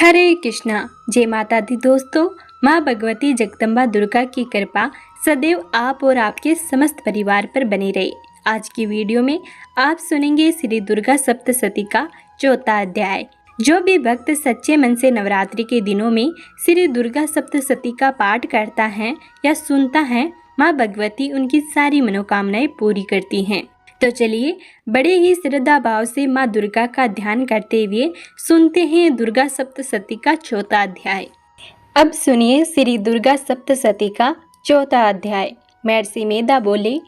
हरे कृष्णा। जय माता दी दोस्तों। माँ भगवती जगदम्बा दुर्गा की कृपा सदैव आप और आपके समस्त परिवार पर बनी रहे। आज की वीडियो में आप सुनेंगे श्री दुर्गा सप्तशती का चौथा अध्याय। जो भी भक्त सच्चे मन से नवरात्रि के दिनों में श्री दुर्गा सप्तशती का पाठ करता है या सुनता है, माँ भगवती उनकी सारी मनोकामनाएं पूरी करती हैं। तो चलिए बड़े ही श्रद्धा भाव से माँ दुर्गा का ध्यान करते हुए सुनते हैं दुर्गा सप्तशती का चौथा अध्याय। अब सुनिए श्री दुर्गा सप्तशती का चौथा अध्याय। महर्षि मेधा बोले,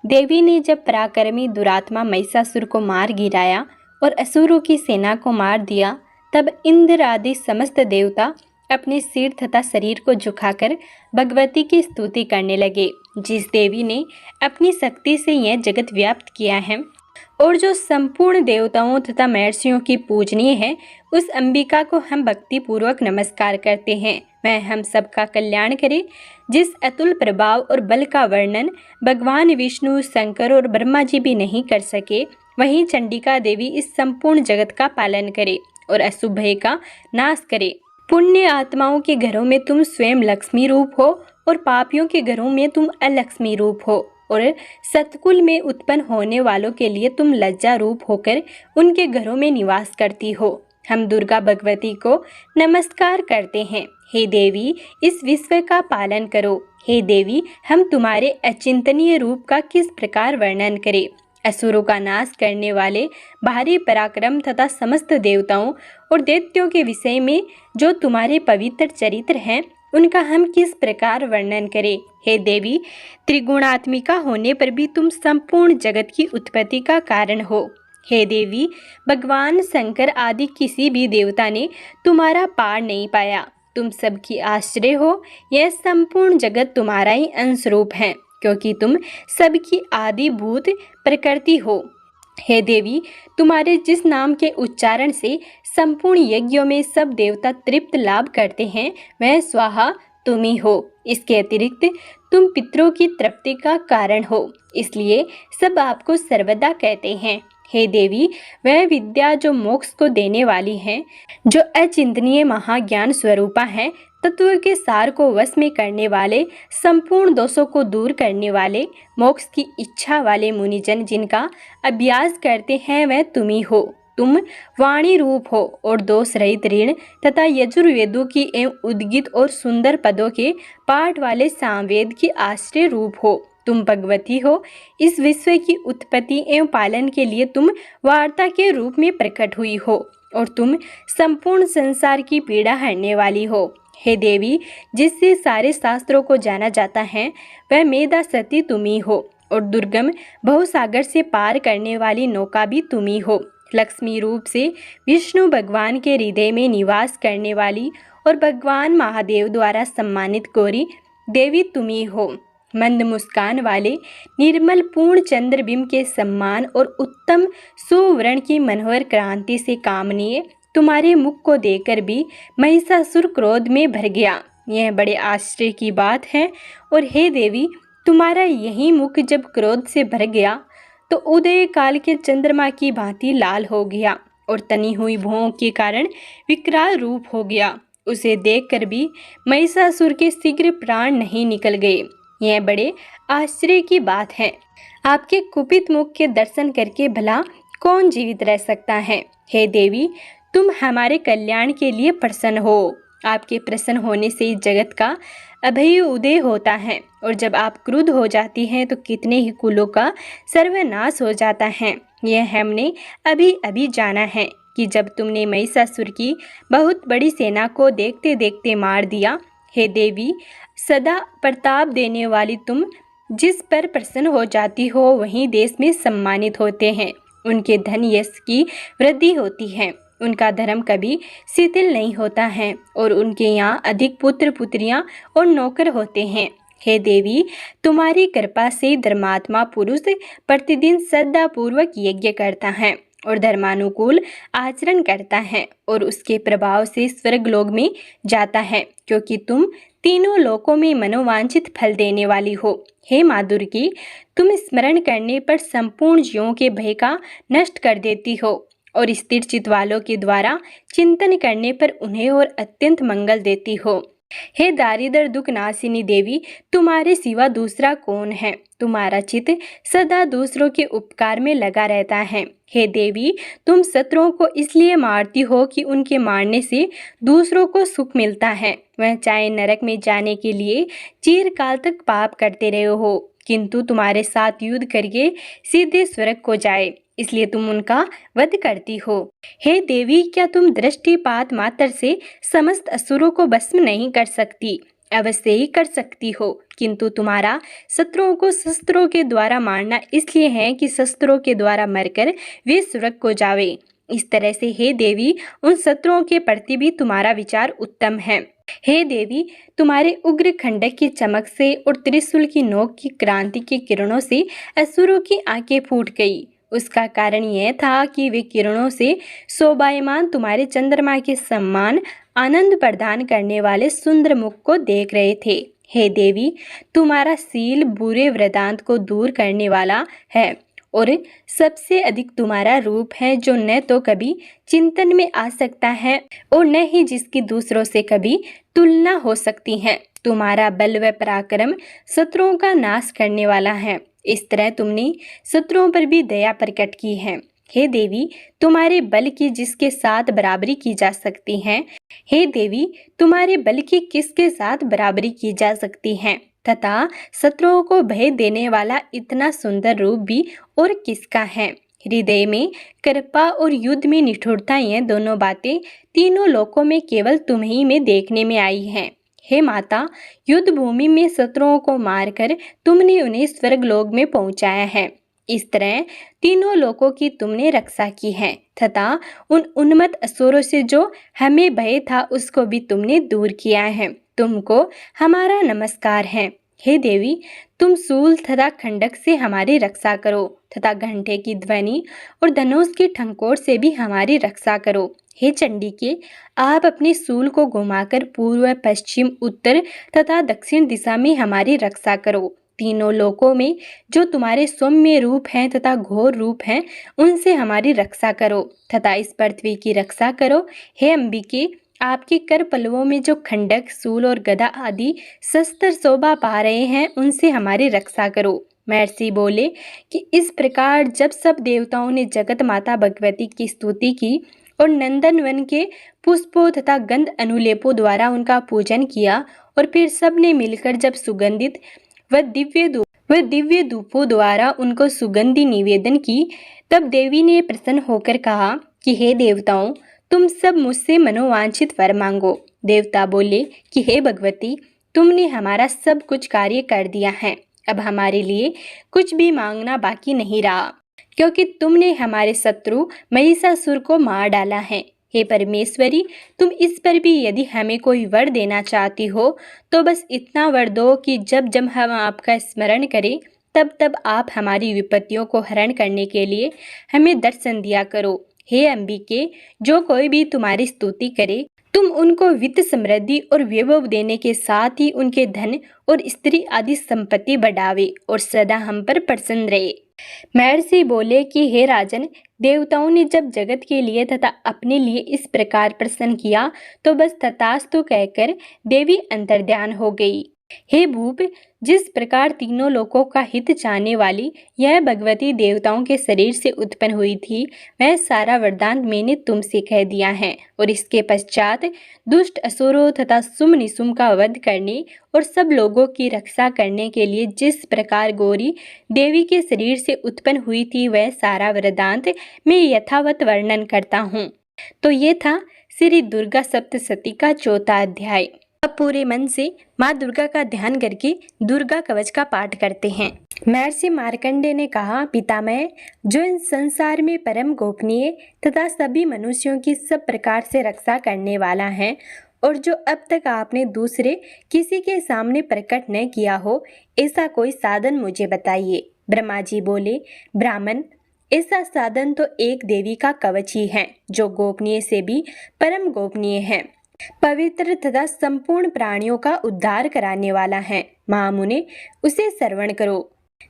देवी ने जब पराक्रमी दुरात्मा महिषासुर को मार गिराया और असुरों की सेना को मार दिया, तब इंद्र आदि समस्त देवता अपने सिर तथा शरीर को झुकाकर भगवती की स्तुति करने लगे। जिस देवी ने अपनी शक्ति से यह जगत व्याप्त किया है और जो संपूर्ण देवताओं तथा महर्षियों की पूजनीय है, उस अंबिका को हम भक्ति पूर्वक नमस्कार करते हैं। वह हम सबका कल्याण करे। जिस अतुल प्रभाव और बल का वर्णन भगवान विष्णु, शंकर और ब्रह्मा जी भी नहीं कर सके, वहीं चंडिका देवी इस संपूर्ण जगत का पालन करे और अशुभ भय का नाश करे। पुण्य आत्माओं के घरों में तुम स्वयं लक्ष्मी रूप हो और पापियों के घरों में तुम अलक्ष्मी रूप हो, और सतकुल में उत्पन्न होने वालों के लिए तुम लज्जा रूप होकर उनके घरों में निवास करती हो। हम दुर्गा भगवती को नमस्कार करते हैं। हे देवी, इस विश्व का पालन करो। हे देवी, हम तुम्हारे अचिंतनीय रूप का किस प्रकार वर्णन करें। असुरों का नाश करने वाले भारी पराक्रम तथा समस्त देवताओं और दैत्यों के विषय में जो तुम्हारे पवित्र चरित्र हैं, उनका हम किस प्रकार वर्णन करें। हे देवी, त्रिगुणात्मिका होने पर भी तुम संपूर्ण जगत की उत्पत्ति का कारण हो। हे देवी, भगवान शंकर आदि किसी भी देवता ने तुम्हारा पार नहीं पाया। तुम सबकी आश्रय हो। यह संपूर्ण जगत तुम्हारा ही अंश रूप है, क्योंकि तुम सबकी आदिभूत प्रकृति हो। हे देवी, तुम्हारे जिस नाम के उच्चारण से संपूर्ण यज्ञों में सब देवता तृप्त लाभ करते हैं, वह स्वाहा तुम ही हो। इसके अतिरिक्त तुम पितरों की तृप्ति का कारण हो, इसलिए सब आपको सर्वदा कहते हैं। हे देवी, वह विद्या जो मोक्ष को देने वाली है, जो अचिंतनीय महाज्ञान स्वरूपा है, तत्व के सार को वश में करने वाले, संपूर्ण दोषों को दूर करने वाले, मोक्ष की इच्छा वाले मुनिजन जिनका अभ्यास करते हैं, वह तुम ही हो। तुम वाणी रूप हो और दोष रहित ऋण तथा यजुर्वेदों की एवं उद्गीत और सुंदर पदों के पाठ वाले सामवेद की आश्रय रूप हो। तुम भगवती हो। इस विश्व की उत्पत्ति एवं पालन के लिए तुम वार्ता के रूप में प्रकट हुई हो और तुम संपूर्ण संसार की पीड़ा हरने वाली हो। हे देवी, जिससे सारे शास्त्रों को जाना जाता है, वह मेधा सती तुम ही हो, और दुर्गम भवसागर से पार करने वाली नौका भी तुम ही हो। लक्ष्मी रूप से विष्णु भगवान के हृदय में निवास करने वाली और भगवान महादेव द्वारा सम्मानित गौरी देवी तुम ही हो। मंद मुस्कान वाले निर्मल पूर्ण चंद्रबिंब के सम्मान और उत्तम सुवर्ण की मनोहर क्रांति से कामनीय तुम्हारे मुख को देखकर भी महिषासुर क्रोध में भर गया। यह बड़े आश्चर्य की बात है। और हे देवी, तुम्हारा यही मुख जब क्रोध से भर गया तो उदय काल के चंद्रमा की भांति लाल हो गया और तनी हुई भौं के कारण विकराल रूप हो गया। उसे देखकर भी महिषासुर के शीघ्र प्राण नहीं निकल गए। यह बड़े आश्चर्य की बात है। आपके कुपित मुख के दर्शन करके भला कौन जीवित रह सकता है। हे देवी, तुम हमारे कल्याण के लिए प्रसन्न हो। आपके प्रसन्न होने से जगत का अभय उदय होता है, और जब आप क्रुद्ध हो जाती हैं तो कितने ही कुलों का सर्वनाश हो जाता है। यह हमने अभी अभी जाना है कि जब तुमने महिषासुर की बहुत बड़ी सेना को देखते देखते मार दिया। हे देवी, सदा प्रताप देने वाली तुम जिस पर प्रसन्न हो जाती हो, वहीं देश में सम्मानित होते हैं। उनके धन यश की वृद्धि होती है। उनका धर्म कभी शिथिल नहीं होता है और उनके यहाँ अधिक पुत्र पुत्रियाँ और नौकर होते हैं। हे देवी, तुम्हारी कृपा से धर्मात्मा पुरुष प्रतिदिन श्रद्धा पूर्वक यज्ञ करता है और धर्मानुकूल आचरण करता है और उसके प्रभाव से स्वर्ग लोक में जाता है, क्योंकि तुम तीनों लोकों में मनोवांछित फल देने वाली हो। हे माँ दुर्गी, तुम स्मरण करने पर संपूर्ण जीवों के भय का नष्ट कर देती हो और स्थिर चित्त वालों के द्वारा चिंतन करने पर उन्हें और अत्यंत मंगल देती हो। हे दारिद्र दुख नाशिनी देवी, तुम्हारे सिवा दूसरा कौन है? तुम्हारा चित्त सदा दूसरों के उपकार में लगा रहता है। हे देवी, तुम शत्रुओं को इसलिए मारती हो कि उनके मारने से दूसरों को सुख मिलता है। वह चाहे नरक में जाने के लिए चिरकाल तक पाप करते रहे हो, किंतु तुम्हारे साथ युद्ध करके सीधे स्वर्ग को जाए, इसलिए तुम उनका वध करती हो। हे देवी, क्या तुम दृष्टिपात मात्र से समस्त असुरों को भस्म नहीं कर सकती? अवश्य ही कर सकती हो, किंतु तुम्हारा शत्रुओं को शस्त्रों के द्वारा मारना इसलिए है कि शस्त्रों के द्वारा मरकर वे स्वर्ग को जावे। इस तरह से हे देवी, उन शत्रुओं के प्रति भी तुम्हारा विचार उत्तम है। हे देवी, तुम्हारे उग्र खंडक की चमक से और त्रिशूल की नोक की क्रांति की किरणों से असुरों की आंखें फूट गई। उसका कारण यह था कि वे किरणों से शोभायमान तुम्हारे चंद्रमा के समान आनंद प्रदान करने वाले सुंदर मुख को देख रहे थे। हे देवी, तुम्हारा शील बुरे वृतांत को दूर करने वाला है और सबसे अधिक तुम्हारा रूप है, जो न तो कभी चिंतन में आ सकता है और न ही जिसकी दूसरों से कभी तुलना हो सकती है। तुम्हारा बल व पराक्रम शत्रुओं का नाश करने वाला है। इस तरह तुमने शत्रुओं पर भी दया प्रकट की है। हे देवी, तुम्हारे बल की जिसके साथ बराबरी की जा सकती है, हे देवी, तुम्हारे बल की किसके साथ बराबरी की जा सकती है, तथा शत्रुओं को भय देने वाला इतना सुंदर रूप भी और किसका है? हृदय में कृपा और युद्ध में निष्ठुरता, ये दोनों बातें तीनों लोकों में केवल तुम ही में देखने में आई हैं। हे माता, युद्ध भूमि में शत्रुओं को मारकर तुमने उन्हें स्वर्ग लोक में पहुंचाया है। इस तरह तीनों लोकों की तुमने रक्षा की है तथा उन उन्मत्त असुरों से जो हमें भय था उसको भी तुमने दूर किया है। तुमको हमारा नमस्कार है। हे देवी, तुम शूल तथा खंडक से हमारी रक्षा करो तथा घंटे की ध्वनि और धनुष की ठंकोर से भी हमारी रक्षा करो। हे चंडिके, आप अपने शूल को घुमाकर पूर्व, पश्चिम, उत्तर तथा दक्षिण दिशा में हमारी रक्षा करो। तीनों लोकों में जो तुम्हारे सौम्य रूप हैं तथा घोर रूप हैं, उनसे हमारी रक्षा करो तथा इस पृथ्वी की रक्षा करो। हे अंबिके, आपके कर पल्लवों में जो खंडक, शूल और गदा आदि शस्त्र शोभा पा रहे हैं, उनसे हमारी रक्षा करो। महर्षि बोले कि इस प्रकार जब सब देवताओं ने जगत माता भगवती की स्तुति की और नंदनवन के पुष्पों तथा गंध अनुलेपों द्वारा उनका पूजन किया और फिर सब ने मिलकर जब सुगंधित व दिव्य धूपों द्वारा उनको सुगंधि निवेदन की, तब देवी ने प्रसन्न होकर कहा कि हे देवताओं, तुम सब मुझसे मनोवांछित वर मांगो। देवता बोले कि हे भगवती, तुमने हमारा सब कुछ कार्य कर दिया है। अब हमारे लिए कुछ भी मांगना बाकी नहीं रहा, क्योंकि तुमने हमारे शत्रु महिषासुर को मार डाला है। हे परमेश्वरी, तुम इस पर भी यदि हमें कोई वर देना चाहती हो तो बस इतना वर दो कि जब जब हम आपका स्मरण करें तब तब आप हमारी विपत्तियों को हरण करने के लिए हमें दर्शन दिया करो। हे अंबिके, जो कोई भी तुम्हारी स्तुति करे, तुम उनको वित्त, समृद्धि और वैभव देने के साथ ही उनके धन और स्त्री आदि संपत्ति बढ़ावे और सदा हम पर प्रसन्न रहे। महर्षि बोले कि हे राजन, देवताओं ने जब जगत के लिए तथा अपने लिए इस प्रकार प्रसन्न किया तो बस तथास्तु कहकर देवी अंतर्ध्यान हो गई। हे भूप, जिस प्रकार तीनों लोकों का हित चाहने वाली यह भगवती देवताओं के शरीर से उत्पन्न हुई थी, वह सारा वरदान मैंने तुमसे कह दिया है। और इसके पश्चात दुष्ट असुरों तथा शुम्भ निशुम्भ का वध करने और सब लोगों की रक्षा करने के लिए जिस प्रकार गौरी देवी के शरीर से उत्पन्न हुई थी, वह सारा वृतांत मैं यथावत वर्णन करता हूँ। तो ये था श्री दुर्गा सप्तशती का 4वां अध्याय। अब पूरे मन से माँ दुर्गा का ध्यान करके दुर्गा कवच का पाठ करते हैं। महर्षि मार्कंडेय ने कहा, पितामह, जो इन संसार में परम गोपनीय तथा सभी मनुष्यों की सब प्रकार से रक्षा करने वाला है और जो अब तक आपने दूसरे किसी के सामने प्रकट न किया हो, ऐसा कोई साधन मुझे बताइए। ब्रह्मा जी बोले, ब्राह्मण, ऐसा साधन तो एक देवी का कवच ही है, जो गोपनीय से भी परम गोपनीय है, पवित्र तथा संपूर्ण प्राणियों का उद्धार कराने वाला है। महामुने, उसे श्रवण करो।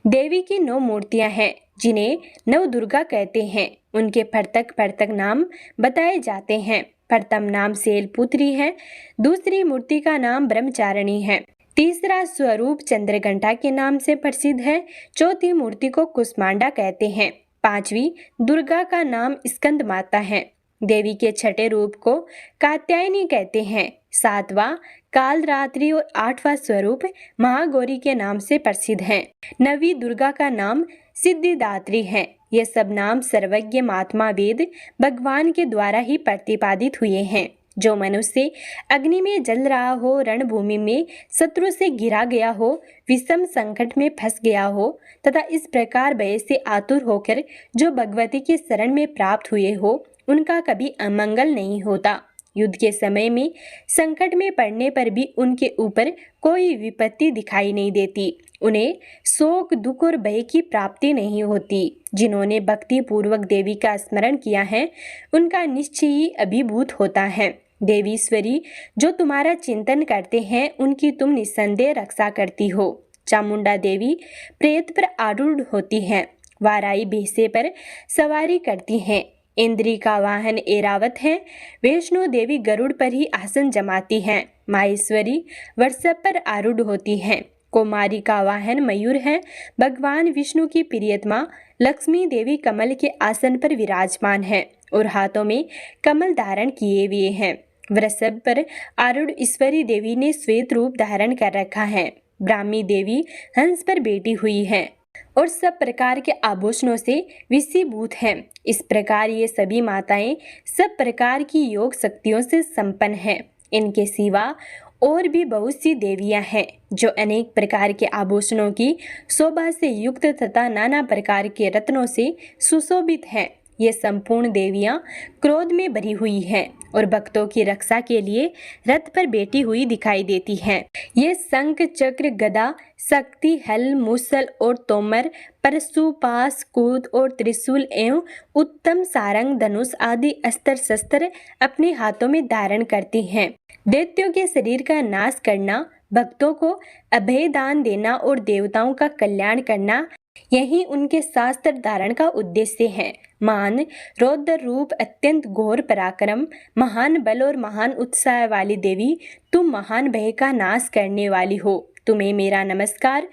देवी की 9 मूर्तियां हैं जिन्हें नव दुर्गा कहते हैं। उनके पृथक पृथक नाम बताए जाते हैं। प्रथम नाम शैलपुत्री है, दूसरी मूर्ति का नाम ब्रह्मचारिणी है, तीसरा स्वरूप चंद्रघंटा के नाम से प्रसिद्ध है, चौथी मूर्ति को कुष्मांडा कहते हैं, पांचवी दुर्गा का नाम स्कंद माता है, देवी के छठे रूप को कात्यायनी कहते हैं, सातवां कालरात्रि और आठवां स्वरूप महागौरी के नाम से प्रसिद्ध है। नवी दुर्गा का नाम सिद्धिदात्री है। ये सब नाम सर्वज्ञ महात्मा वेद भगवान के द्वारा ही प्रतिपादित हुए हैं। जो मनुष्य अग्नि में जल रहा हो, रणभूमि में शत्रु से घिरा गया हो, विषम संकट में फंस गया हो तथा इस प्रकार भय से आतुर होकर जो भगवती के शरण में प्राप्त हुए हो, उनका कभी अमंगल नहीं होता। युद्ध के समय में संकट में पड़ने पर भी उनके ऊपर कोई विपत्ति दिखाई नहीं देती। उन्हें शोक, दुख और भय की प्राप्ति नहीं होती। जिन्होंने भक्ति पूर्वक देवी का स्मरण किया है, उनका निश्चय ही अभिभूत होता है। देवीश्वरी, जो तुम्हारा चिंतन करते हैं, उनकी तुम निस्संदेह रक्षा करती हो। चामुंडा देवी प्रेत पर आरूढ़ होती हैं, वाराई भैंसे पर सवारी करती हैं। इंद्री का वाहन ऐरावत है। वैष्णो देवी गरुड़ पर ही आसन जमाती हैं। माहेश्वरी वृषभ पर आरूढ़ होती हैं। कुमारी का वाहन मयूर है। भगवान विष्णु की प्रियतमा लक्ष्मी देवी कमल के आसन पर विराजमान है और हाथों में कमल धारण किए हुए हैं। वृषभ पर आरूढ़ ईश्वरी देवी ने श्वेत रूप धारण कर रखा है। ब्राह्मी देवी हंस पर बैठी हुई है और सब प्रकार के आभूषणों से विषीभूत हैं। इस प्रकार ये सभी माताएं सब प्रकार की योग शक्तियों से संपन्न हैं। इनके सिवा और भी बहुत सी देवियां हैं जो अनेक प्रकार के आभूषणों की शोभा से युक्त तथा नाना प्रकार के रत्नों से सुशोभित हैं। ये संपूर्ण देवियां क्रोध में भरी हुई हैं और भक्तों की रक्षा के लिए रथ पर बैठी हुई दिखाई देती हैं। ये शंख, चक्र, गदा, शक्ति, हल, मूसल और तोमर, परशु, पास, कूद और त्रिशूल एवं उत्तम सारंग, धनुष आदि अस्त्र शस्त्र अपने हाथों में धारण करती हैं। दैत्यों के शरीर का नाश करना, भक्तों को अभय दान देना और देवताओं का कल्याण करना, यही उनके शास्त्र धारण का उद्देश्य है। मान, रौद्र रूप, अत्यंत घोर पराक्रम, महान बल और महान उत्साह वाली देवी, तुम महान भय का नाश करने वाली हो। तुम्हें मेरा नमस्कार।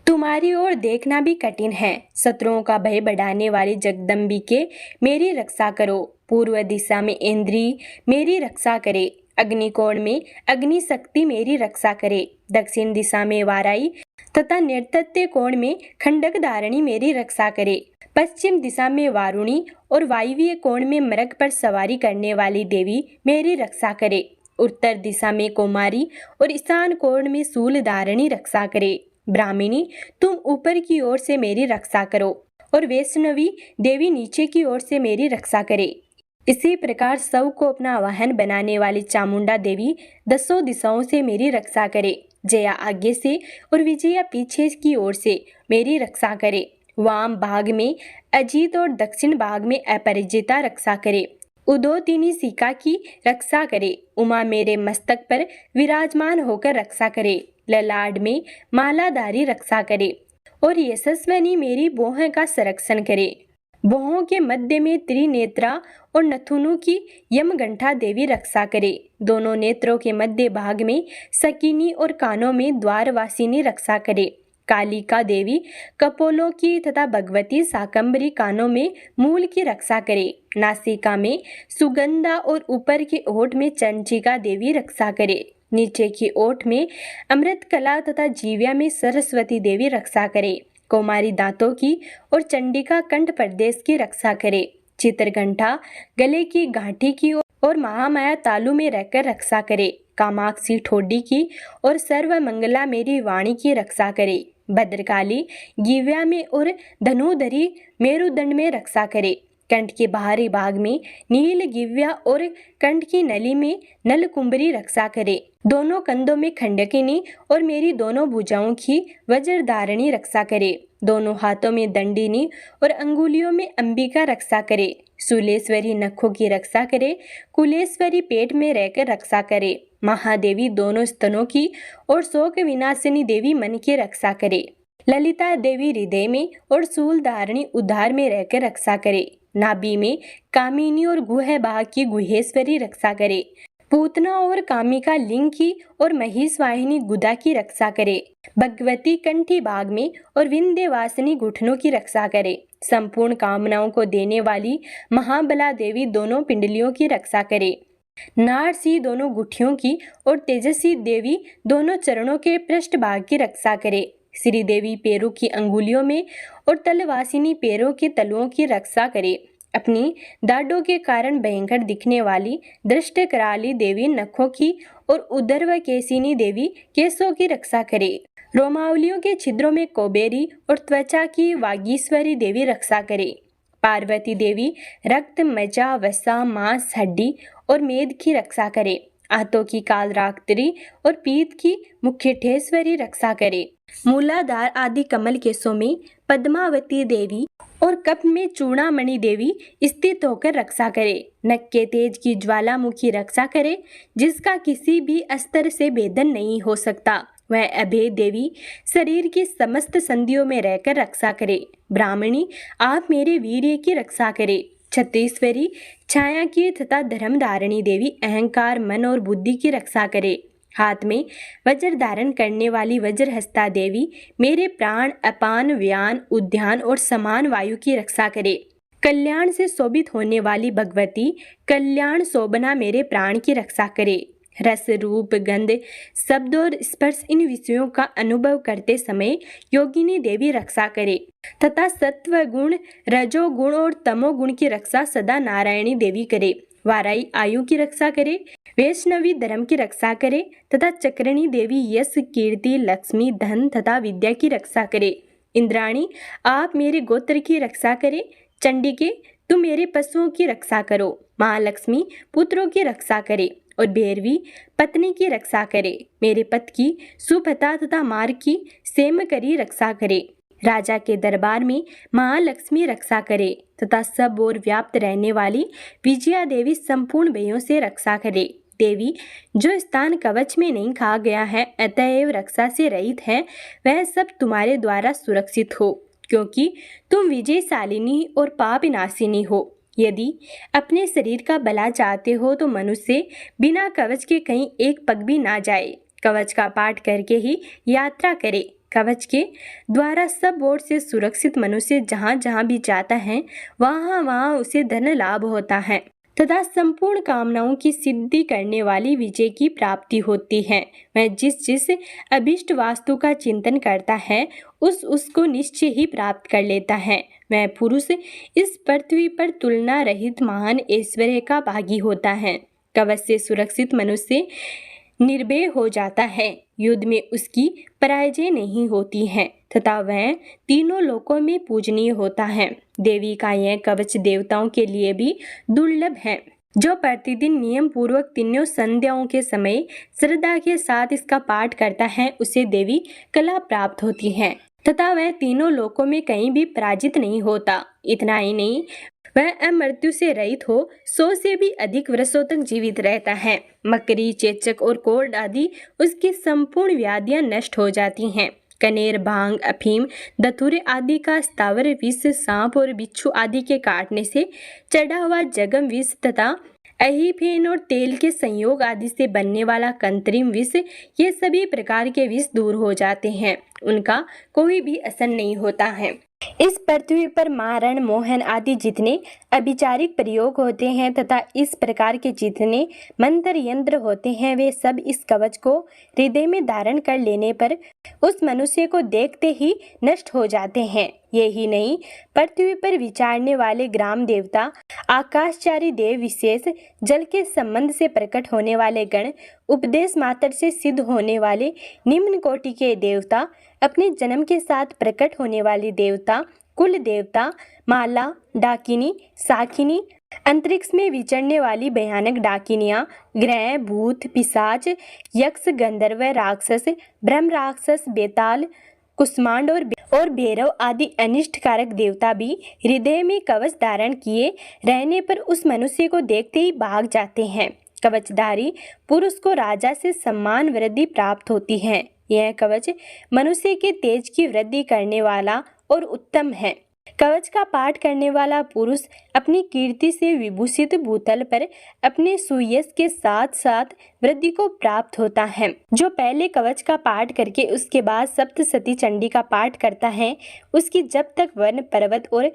तुम्हारी ओर देखना भी कठिन है। शत्रुओं का भय बढ़ाने वाली जगदम्बिके, मेरी रक्षा करो। पूर्व दिशा में इंद्री मेरी रक्षा करे। अग्निकोण में अग्नि शक्ति मेरी रक्षा करे। दक्षिण दिशा में वाराई तथा नैऋत्य कोण में खंडक धारणी मेरी रक्षा करे। पश्चिम दिशा में वारुणी और वायव्य कोण में मृग पर सवारी करने वाली देवी मेरी रक्षा करे। उत्तर दिशा में कुमारी और ईशान कोण में शूल धारणी रक्षा करे। ब्राह्मणी, तुम ऊपर की ओर से मेरी रक्षा करो और वैष्णवी देवी नीचे की ओर से मेरी रक्षा करे। इसी प्रकार सब को अपना वाहन बनाने वाली चामुंडा देवी दसों दिशाओं से मेरी रक्षा करे। जया आगे से और विजया पीछे की ओर से मेरी रक्षा करे। वाम भाग में अजीत और दक्षिण भाग में अपराजिता रक्षा करे। उदोतिनी सिका की रक्षा करे। उमा मेरे मस्तक पर विराजमान होकर रक्षा करे। ललाट में मालाधारी रक्षा करे और यशस्विनी मेरी बोह का संरक्षण करे। भौहों के मध्य में त्रिनेत्रा और नथुनु की यमघंटा देवी रक्षा करे। दोनों नेत्रों के मध्य भाग में सकीनी और कानों में द्वारवासिनी रक्षा करे। कालिका देवी कपोलों की तथा भगवती शाकंभरी कानों में मूल की रक्षा करे। नासिका में सुगंधा और ऊपर के ओठ में चंचिका देवी रक्षा करे। नीचे की ओठ में अमृत कला तथा जीव्या में सरस्वती देवी रक्षा करे। कुमारी दांतों की और चंडिका कंठ प्रदेश की रक्षा करे। चित्रघंटा गले की गांठी की और महामाया तालु में रहकर रक्षा करे। कामाक्षी ठोडी की और सर्वमंगला मेरी वाणी की रक्षा करे। भद्रकाली गिव्या में और धनुधरी मेरुदंड में रक्षा करे। कंठ के बाहरी भाग में नील गिव्या और कंठ की नली में नलकुंबरी रक्षा करे। दोनों कंधों में खंडकिनी और मेरी दोनों भुजाओं की वज्रधारणी रक्षा करे। दोनों हाथों में दंडिनी और अंगुलियों में अंबिका रक्षा करे। शूलेश्वरी नखों की रक्षा करे। कुलेश्वरी पेट में रहकर रक्षा करे। महादेवी दोनों स्तनों की और शोक विनाशिनी देवी मन की रक्षा करे। ललिता देवी हृदय में और शूल धारणी उद्धार में रहकर रक्षा करे। नाभि में कामिनी और गुह भाग की गुहेश्वरी रक्षा करे। पूतना और कामिका लिंग की और महिष वाहिनी गुदा की रक्षा करे। भगवती कंठी भाग में और विंध्यवासिनी घुटनों की रक्षा करे। संपूर्ण कामनाओं को देने वाली महाबला देवी दोनों पिंडलियों की रक्षा करे। नारसी दोनों गुठियों की और तेजस्वी देवी दोनों चरणों के पृष्ठ भाग की रक्षा करे। श्री देवी पैरों की अंगुलियों में और तलवासिनी पैरों के तलुओं की रक्षा करे। अपनी दाढ़ों के कारण भयंकर दिखने वाली दृष्ट कराली देवी नखों की और उदर्व केसिनी देवी केसों की रक्षा करे। रोमावलियों के छिद्रों में कोबेरी और त्वचा की वागीश्वरी देवी रक्षा करे। पार्वती देवी रक्त, मज्जा, वसा, मांस, हड्डी और मेद की रक्षा करे। हाथों की कालरात्रि और पीत की मुख्यठेश्वरी रक्षा करे। मूलाधार आदि कमल केसों में पद्मावती देवी और कप में चूड़ामणि देवी स्थित होकर रक्षा करे। नख के तेज की ज्वालामुखी रक्षा करे, जिसका किसी भी अस्त्र से भेदन नहीं हो सकता। वह अभेद देवी शरीर की समस्त संधियों में रहकर रक्षा करे। ब्राह्मणी, आप मेरे वीर्य की रक्षा करे। छत्तीसवरी छाया की तथा धर्म धारणी देवी अहंकार, मन और बुद्धि की रक्षा करे। हाथ में वज्र धारण करने वाली वज्रहस्ता देवी मेरे प्राण, अपान, व्यान, उद्यान और समान वायु की रक्षा करे। कल्याण से शोभित होने वाली भगवती कल्याण शोभना मेरे प्राण की रक्षा करे। रस, रूप, गंध, शब्द और स्पर्श इन विषयों का अनुभव करते समय योगिनी देवी रक्षा करे तथा सत्व गुण, रजो गुण और तमो गुण की रक्षा सदा नारायणी देवी करे। वाराई आयु की रक्षा करे। वैष्णवी धर्म की रक्षा करे तथा चक्रणी देवी यश, कीर्ति, लक्ष्मी, धन तथा विद्या की रक्षा करे। इंद्राणी, आप मेरे गोत्र की रक्षा करे। चंडिके, तुम मेरे पशुओं की रक्षा करो। महालक्ष्मी पुत्रों की रक्षा करे और भैरवी पत्नी की रक्षा करे। मेरे पति की सुभता तथा मार्ग की सेम करी रक्षा करे। राजा के दरबार में महालक्ष्मी रक्षा करे तथा सब ओर व्याप्त रहने वाली विजया देवी संपूर्ण भयों से रक्षा करे। देवी, जो स्थान कवच में नहीं कहा गया है अतएव रक्षा से रहित है, वह सब तुम्हारे द्वारा सुरक्षित हो, क्योंकि तुम विजयशालिनी और पाप विनाशिनी हो। यदि अपने शरीर का भला चाहते हो तो मनुष्य बिना कवच के कहीं एक पग भी ना जाए। कवच का पाठ करके ही यात्रा करे। कवच के द्वारा सब ओर से सुरक्षित मनुष्य जहाँ जहाँ भी जाता है वहाँ वहाँ उसे धन लाभ होता है तथा संपूर्ण कामनाओं की सिद्धि करने वाली विजय की प्राप्ति होती है। वह जिस जिस अभिष्ट वास्तु का चिंतन करता है उसको निश्चय ही प्राप्त कर लेता है। वह पुरुष इस पृथ्वी पर तुलना रहित महान ऐश्वर्य का भागी होता है। कवच से सुरक्षित मनुष्य निर्भय हो जाता है। युद्ध में उसकी पराजय नहीं होती है तथा वह तीनों लोकों में पूजनीय होता है। देवी का यह कवच देवताओं के लिए भी दुर्लभ है। जो प्रतिदिन नियम पूर्वक तीनों संध्याओं के समय श्रद्धा के साथ इसका पाठ करता है उसे देवी कला प्राप्त होती है तथा वह तीनों लोकों में कहीं भी पराजित नहीं होता। इतना ही नहीं, वह अमृत्यु से रहित हो 100 से भी अधिक वर्षों तक जीवित रहता है। मकरी, चेचक और कोढ़ आदि उसकी संपूर्ण व्याधियां नष्ट हो जाती हैं। कनेर, भांग, अफीम, धतूरे आदि का स्थावर विष, सांप और बिच्छू आदि के काटने से चढ़ा हुआ जगम विष तथा अहिफेन और तेल के संयोग आदि से बनने वाला कंतरिम विष, ये सभी प्रकार के विष दूर हो जाते हैं। उनका कोई भी असर नहीं होता है। इस पृथ्वी पर मारण, मोहन आदि जितने अभिचारिक प्रयोग होते हैं तथा इस प्रकार के जितने मंत्र यंत्र होते हैं वे सब इस कवच को हृदय में धारण कर लेने पर उस मनुष्य को देखते ही नष्ट हो जाते हैं। यही नहीं, पृथ्वी पर विचारने वाले ग्राम देवता, आकाशचारी देव विशेष, जल के संबंध से प्रकट होने वाले गण, उपदेश मात्र से सिद्ध होने वाले निम्न कोटि के देवता, अपने जन्म के साथ प्रकट होने वाले देवता, कुल देवता, माला, डाकिनी, साकिनी, अंतरिक्ष में विचरने वाली भयानक डाकिनियां, ग्रह, भूत, पिशाच, यक्ष, गंधर्व, राक्षस, ब्रह्म राक्षस, बेताल, कुष्मांड और भैरव आदि अनिष्टकारक देवता भी हृदय में कवच धारण किए रहने पर उस मनुष्य को देखते ही भाग जाते हैं। कवचधारी पुरुष को राजा से सम्मान वृद्धि प्राप्त होती है। यह कवच मनुष्य के तेज की वृद्धि करने वाला और उत्तम है। कवच का पाठ करने वाला पुरुष अपनी कीर्ति से विभूषित भूतल पर अपने सुयश के साथ साथ वृद्धि को प्राप्त होता है। जो पहले कवच का पाठ करके उसके बाद सप्तशती चंडी का पाठ करता है, उसकी जब तक वन पर्वत और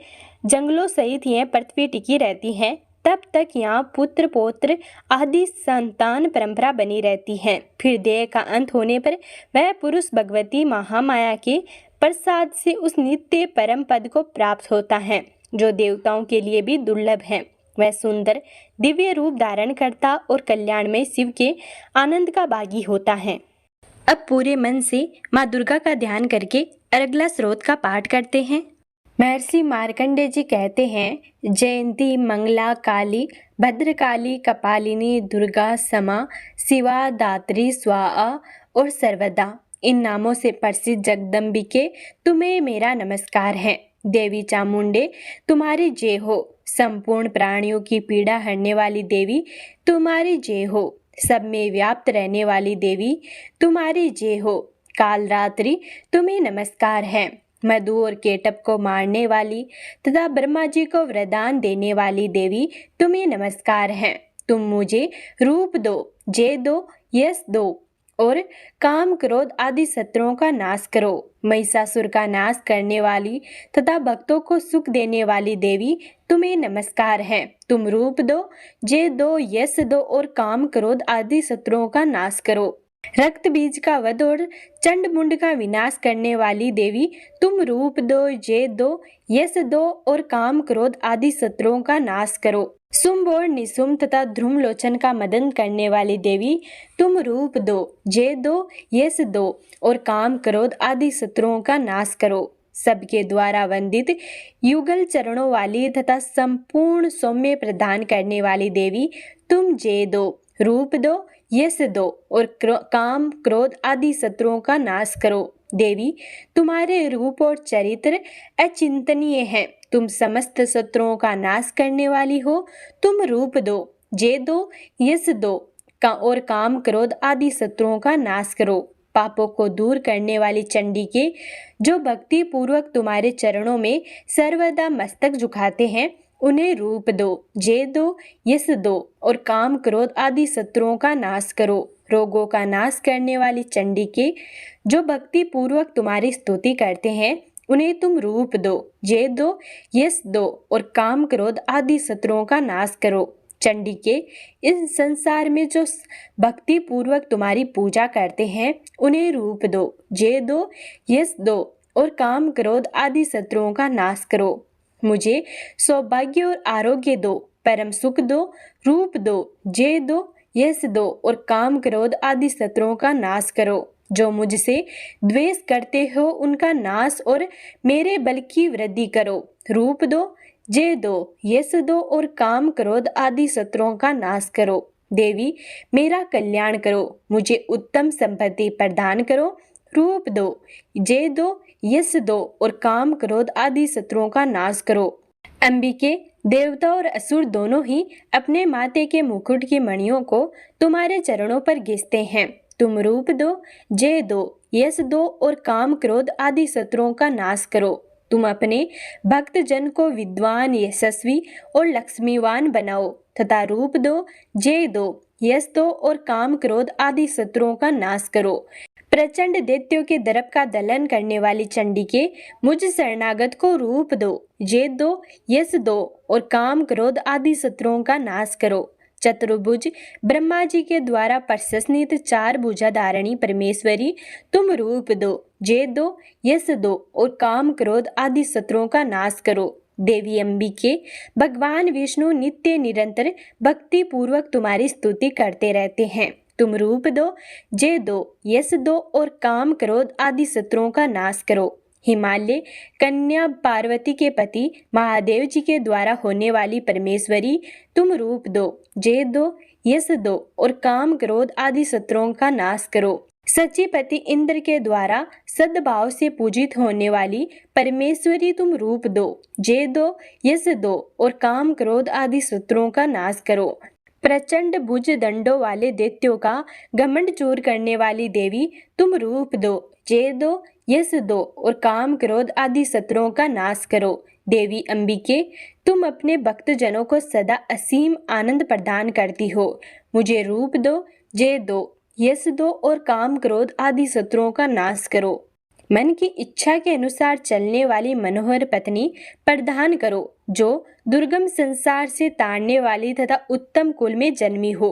जंगलों सहित यह पृथ्वी टिकी रहती है, तब तक यहाँ पुत्र पौत्र आदि संतान परंपरा बनी रहती है। फिर देह का अंत होने पर वह पुरुष भगवती महामाया के प्रसाद से उस नित्य परम पद को प्राप्त होता है, जो देवताओं के लिए भी दुर्लभ है। वह सुंदर दिव्य रूप धारण करता और कल्याणमय शिव के आनंद का भागी होता है। अब पूरे मन से माँ दुर्गा का ध्यान करके अर्गला स्रोत का पाठ करते हैं। महर्षि मार्कंडेय जी कहते हैं, जयंती मंगला काली भद्रकाली कपालिनी दुर्गा समा शिवा दात्री स्वाहा और सर्वदा, इन नामों से प्रसिद्ध जगदम्बिके तुम्हें मेरा नमस्कार है। देवी चामुंडे तुम्हारी जय हो। संपूर्ण प्राणियों की पीड़ा हरने वाली देवी तुम्हारी जय हो। सब में व्याप्त रहने वाली देवी तुम्हारी जय हो। कालरात्रि तुम्हें नमस्कार है। मधु और केटप को मारने वाली तथा ब्रह्मा जी को वरदान देने वाली देवी तुम्हें नमस्कार है। तुम मुझे रूप दो, जय दो, यश दो और काम क्रोध आदि शत्रुओं का नाश करो। महिषासुर का नाश करने वाली तथा भक्तों को सुख देने वाली देवी तुम्हें नमस्कार है। तुम रूप दो, जय दो, यश दो और काम क्रोध आदि शत्रुओं का नाश करो। रक्त बीज का वध और चंड मुंड का विनाश करने वाली देवी तुम रूप दो, जय दो, यश दो और काम क्रोध आदि शत्रुओं का नाश करो। शुंभ और निशुंभ तथा ध्रुमलोचन का मदन करने वाली देवी तुम रूप दो, जय दो, यश दो और काम क्रोध आदि शत्रुओं का नाश करो। सबके द्वारा वंदित युगल चरणों वाली तथा संपूर्ण सौम्य प्रदान करने वाली देवी तुम जय दो, रूप दो, यश दो और काम क्रोध आदि शत्रुओं का नाश करो। देवी तुम्हारे रूप और चरित्र अचिंतनीय है। तुम समस्त शत्रुओं का नाश करने वाली हो। तुम रूप दो, जय दो, यश दो और काम क्रोध आदि शत्रुओं का नाश करो। पापों को दूर करने वाली चंडी के जो भक्ति पूर्वक तुम्हारे चरणों में सर्वदा मस्तक झुकाते हैं, उन्हें रूप दो, जय दो, यश दो और काम क्रोध आदि शत्रुओं का नाश करो। रोगों का नाश करने वाली चंडी के जो भक्ति पूर्वक तुम्हारी स्तुति करते हैं, उन्हें तुम रूप दो, जय दो, यश दो और काम क्रोध आदि शत्रुओं का नाश करो। चंडी के इस संसार में जो भक्ति पूर्वक तुम्हारी पूजा करते हैं, उन्हें रूप दो, जय दो, यश दो और काम क्रोध आदि शत्रुओं का नाश करो। मुझे सौभाग्य और आरोग्य दो, परम सुख दो, रूप दो, जय दो, यश दो और काम क्रोध आदि शत्रुओं का नाश करो। जो मुझसे द्वेष करते हो उनका नाश और मेरे बल की वृद्धि करो। रूप दो, जय दो, यश दो और काम क्रोध आदि शत्रुओं का नाश करो। देवी मेरा कल्याण करो, मुझे उत्तम संपत्ति प्रदान करो। रूप दो, जय दो, यश दो और काम क्रोध आदि शत्रुओं का नाश करो। अंबिके, देवता और असुर दोनों ही अपने माथे के मुकुट की मणियों को तुम्हारे चरणों पर घिसते हैं। तुम रूप दो, जय दो, यश दो और काम क्रोध आदि शत्रुओं का नाश करो। तुम अपने भक्त जन को विद्वान, यशस्वी और लक्ष्मीवान बनाओ तथा रूप दो, जय दो, यश दो और काम क्रोध आदि शत्रुओं का नाश करो। प्रचंड दैत्यों के दर्प का दलन करने वाली चंडी के मुझ शरणागत को रूप दो, जय दो, यश दो और काम क्रोध आदि शत्रुओं का नाश करो। चतुर्भुज ब्रह्मा जी के द्वारा प्रशंसित चार भुजा धारणी परमेश्वरी तुम रूप दो, जय दो, यश दो और काम क्रोध आदि शत्रुओं का नाश करो। देवी अंबिके, भगवान विष्णु नित्य निरंतर भक्ति पूर्वक तुम्हारी स्तुति करते रहते हैं। तुम रूप दो, जय दो, यश दो और काम क्रोध आदि शत्रुओं का नाश करो। हिमालय कन्या पार्वती के पति महादेव जी के द्वारा होने वाली परमेश्वरी तुम रूप दो, जय दो, यश दो और काम क्रोध आदि शत्रुओं का नाश करो। सचिपति इंद्र के द्वारा सद्भाव से पूजित होने वाली परमेश्वरी तुम रूप दो, जय दो, यश दो और काम क्रोध आदि शत्रुओं का नाश करो। प्रचंड भुज दंडों वाले दैत्यों का घमंड चूर करने वाली देवी, तुम रूप दो, जय दो, यश दो और काम क्रोध आदि शत्रुओं का नाश करो। देवी अंबिके, तुम अपने भक्तजनों को सदा असीम आनंद प्रदान करती हो। मुझे रूप दो, जय दो, यश दो और काम क्रोध आदि शत्रुओं का नाश करो। मन की इच्छा के अनुसार चलने वाली मनोहर पत्नी प्रदान करो, जो दुर्गम संसार से ताड़ने वाली तथा उत्तम कुल में जन्मी हो।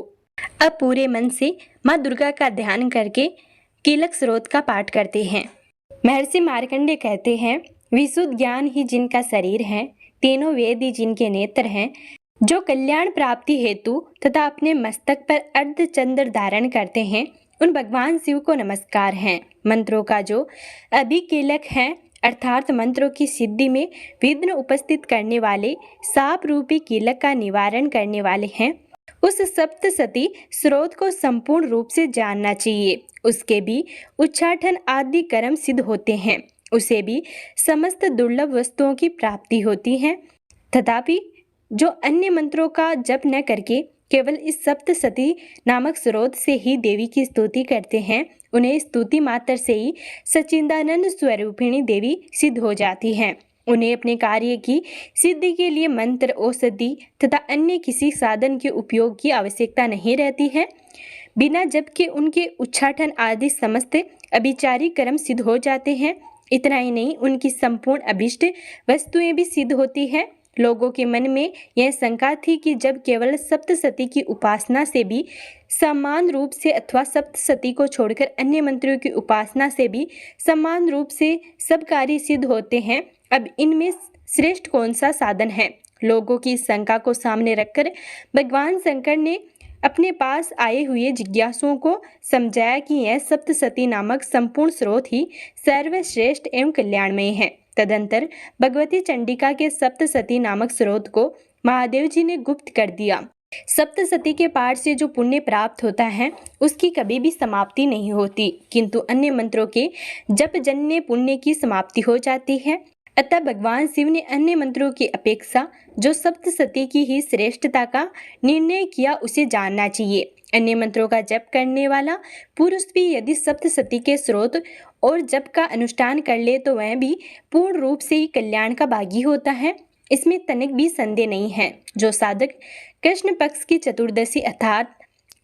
अब पूरे मन से माँ दुर्गा का ध्यान करके कीलक स्रोत का पाठ करते हैं। महर्षि मार्कंडेय कहते हैं, विशुद्ध ज्ञान ही जिनका शरीर है, तीनों वेद ही जिनके नेत्र हैं, जो कल्याण प्राप्ति हेतु तथा अपने मस्तक पर अर्धचंद्र धारण करते हैं, उन भगवान शिव को नमस्कार है। मंत्रों का जो अभिकीलक है, अर्थात मंत्रों की सिद्धि में विघ्न उपस्थित करने वाले, साप रूपी कीलक का निवारण करने वाले हैं, उस सप्तसती स्रोत को संपूर्ण रूप से जानना चाहिए। उसके भी उच्चाटन आदि कर्म सिद्ध होते हैं, उसे भी समस्त दुर्लभ वस्तुओं की प्राप्ति होती है। तथापि जो अन्य मंत्रों का जप न करके केवल इस सप्तसती नामक स्रोत से ही देवी की स्तुति करते हैं, उन्हें स्तुति मात्र से ही सच्चिदानंद स्वरूपिणी देवी सिद्ध हो जाती हैं। उन्हें अपने कार्य की सिद्धि के लिए मंत्र, औषधि तथा अन्य किसी साधन के उपयोग की आवश्यकता नहीं रहती है। बिना जप के उनके उच्चाटन आदि समस्त अभिचारी कर्म सिद्ध हो जाते हैं। इतना ही नहीं, उनकी संपूर्ण अभिष्ट वस्तुएं भी सिद्ध होती है। लोगों के मन में यह शंका थी कि जब केवल सप्तसती की उपासना से भी समान रूप से अथवा सप्तसती को छोड़कर अन्य मंत्रों की उपासना से भी समान रूप से सब कार्य सिद्ध होते हैं, अब इनमें श्रेष्ठ कौन सा साधन है। लोगों की शंका को सामने रखकर भगवान शंकर ने अपने पास आए हुए जिज्ञासुओं को समझाया कि यह सप्तसती नामक संपूर्ण स्रोत ही सर्वश्रेष्ठ एवं कल्याणमय है। तदंतर भगवती चंडिका के सप्तसती नामक स्रोत को महादेव जी ने गुप्त कर दिया। सप्तसती के पाठ से जो पुण्य प्राप्त होता है, उसकी कभी भी समाप्ति नहीं होती, किंतु अन्य मंत्रों के जप जन्य पुण्य की समाप्ति हो जाती है। अतः भगवान शिव ने अन्य मंत्रों की अपेक्षा जो सप्तसती की ही श्रेष्ठता का निर्णय किया, उसे जानना चाहिए। अन्य मंत्रों का जप करने वाला पुरुष भी यदि सप्तसती के स्रोत और जप का अनुष्ठान कर ले तो वह भी पूर्ण रूप से ही कल्याण का भागी होता है, इसमें तनिक भी संदेह नहीं है। जो साधक कृष्ण पक्ष की चतुर्दशी अर्थात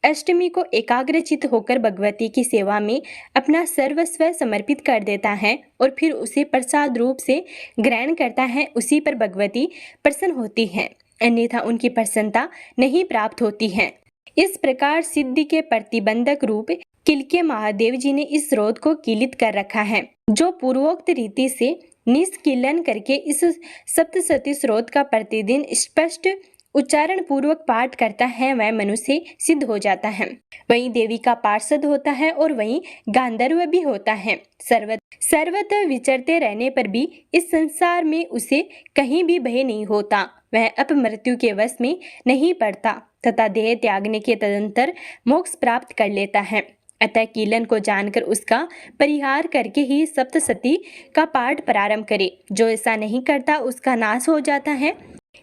अष्टमी को एकाग्रचित होकर भगवती की सेवा में अपना सर्वस्व समर्पित कर देता है और फिर उसे प्रसाद रूप से ग्रहण करता है, उसी पर भगवती प्रसन्न होती है, अन्यथा उनकी प्रसन्नता नहीं प्राप्त होती है। इस प्रकार सिद्धि के प्रतिबंधक रूप किलके महादेव जी ने इस स्रोत को कीलित कर रखा है। जो पूर्वोक्त रीति से निष्कीलन करके इस सप्तसती स्रोत का प्रतिदिन स्पष्ट उच्चारण पूर्वक पाठ करता है, वह मनुष्य सिद्ध हो जाता है। वहीं देवी का पार्षद होता है और वहीं गांधर्व भी होता है। सर्वत्र विचरते रहने पर भी इस संसार में उसे कहीं भी भय नहीं होता। वह अपमृत्यु के वश में नहीं पड़ता तथा देह त्यागने के तदंतर मोक्ष प्राप्त कर लेता है। अतः कीलन को जानकर उसका परिहार करके ही सप्तसती का पाठ प्रारंभ करे। जो ऐसा नहीं करता उसका नाश हो जाता है।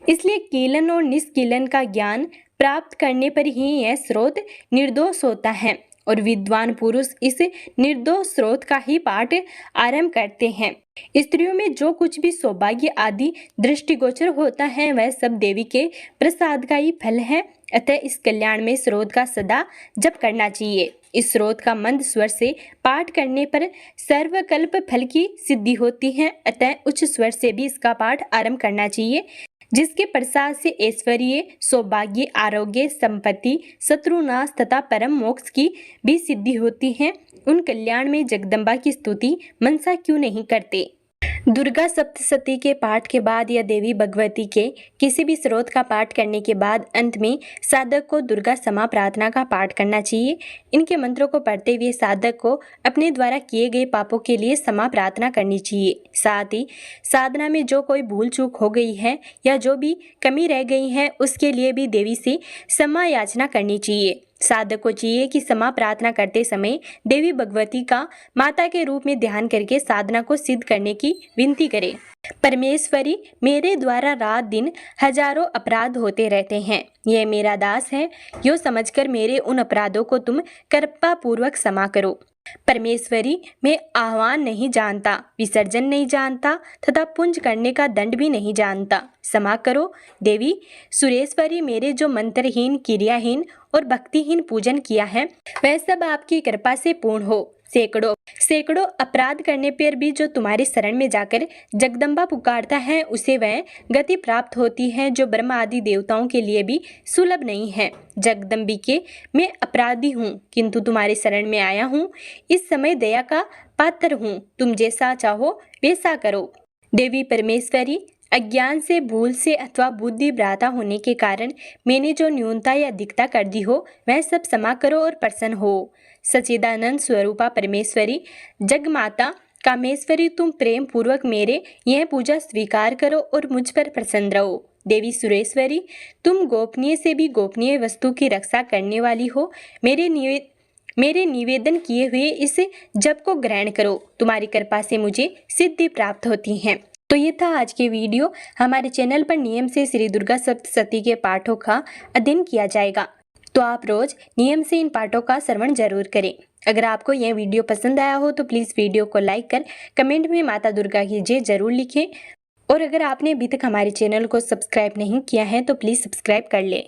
इसलिए कीलन और निष्कीलन का ज्ञान प्राप्त करने पर ही यह स्रोत निर्दोष होता है और विद्वान पुरुष इस निर्दोष स्रोत का ही पाठ आरंभ करते हैं। स्त्रियों में जो कुछ भी सौभाग्य आदि दृष्टिगोचर होता है, वह सब देवी के प्रसाद का ही फल है। अतः इस कल्याण में स्रोत का सदा जप करना चाहिए। इस स्रोत का मंद स्वर से पाठ करने पर सर्वकल्प फल की सिद्धि होती है। अतः उच्च स्वर से भी इसका पाठ आरंभ करना चाहिए, जिसके प्रसाद से ऐश्वर्य, सौभाग्य, आरोग्य, संपत्ति, शत्रुनाश तथा परम मोक्ष की भी सिद्धि होती है। उन कल्याण में जगदम्बा की स्तुति मनसा क्यों नहीं करते। दुर्गा सप्तशती के पाठ के बाद या देवी भगवती के किसी भी स्रोत का पाठ करने के बाद अंत में साधक को दुर्गा समा प्रार्थना का पाठ करना चाहिए। इनके मंत्रों को पढ़ते हुए साधक को अपने द्वारा किए गए पापों के लिए समा प्रार्थना करनी चाहिए। साथ ही साधना में जो कोई भूल चूक हो गई है या जो भी कमी रह गई है, उसके लिए भी देवी से क्षमा याचना करनी चाहिए। साधक को चाहिए कि क्षमा प्रार्थना करते समय देवी भगवती का माता के रूप में ध्यान करके साधना को सिद्ध करने की विनती करे। परमेश्वरी, मेरे द्वारा रात दिन हजारों अपराध होते रहते हैं। यह मेरा दास है, यो समझकर मेरे उन अपराधों को तुम कृपा पूर्वक क्षमा करो। परमेश्वरी, मैं आह्वान नहीं जानता, विसर्जन नहीं जानता तथा पुंज करने का दंड भी नहीं जानता, क्षमा करो। देवी सुरेश्वरी, मेरे जो मंत्रहीन, क्रियाहीन और भक्तिहीन पूजन किया है वह सब आपकी कृपा से पूर्ण हो। सैकड़ों अपराध करने पर भी जो तुम्हारे शरण में जाकर जगदम्बा पुकारता है उसे वह गति प्राप्त होती है जो ब्रह्मा आदि देवताओं के लिए भी सुलभ नहीं है। जगदम्बिके, मैं अपराधी हूँ किंतु तुम्हारे शरण में आया हूँ। इस समय दया का पात्र हूँ, तुम जैसा चाहो वैसा करो। देवी परमेश्वरी, अज्ञान से, भूल से अथवा बुद्धि भ्राता होने के कारण मैंने जो न्यूनता या अधिकता कर दी हो वह सब क्षमा करो और प्रसन्न हो। सच्चिदानंद स्वरूपा परमेश्वरी, जग माता कामेश्वरी, तुम प्रेम पूर्वक मेरे यह पूजा स्वीकार करो और मुझ पर प्रसन्न रहो। देवी सुरेश्वरी, तुम गोपनीय से भी गोपनीय वस्तु की रक्षा करने वाली हो। मेरे निवेदन किए हुए इस जप को ग्रहण करो, तुम्हारी कृपा से मुझे सिद्धि प्राप्त होती है। तो ये था आज के वीडियो। हमारे चैनल पर नियम से श्री दुर्गा सप्तशती के पाठों का अध्ययन किया जाएगा, तो आप रोज नियम से इन पाठों का श्रवण जरूर करें। अगर आपको यह वीडियो पसंद आया हो तो प्लीज़ वीडियो को लाइक कर कमेंट में माता दुर्गा की जय जरूर लिखें। और अगर आपने अभी तक हमारे चैनल को सब्सक्राइब नहीं किया है तो प्लीज़ सब्सक्राइब कर लें।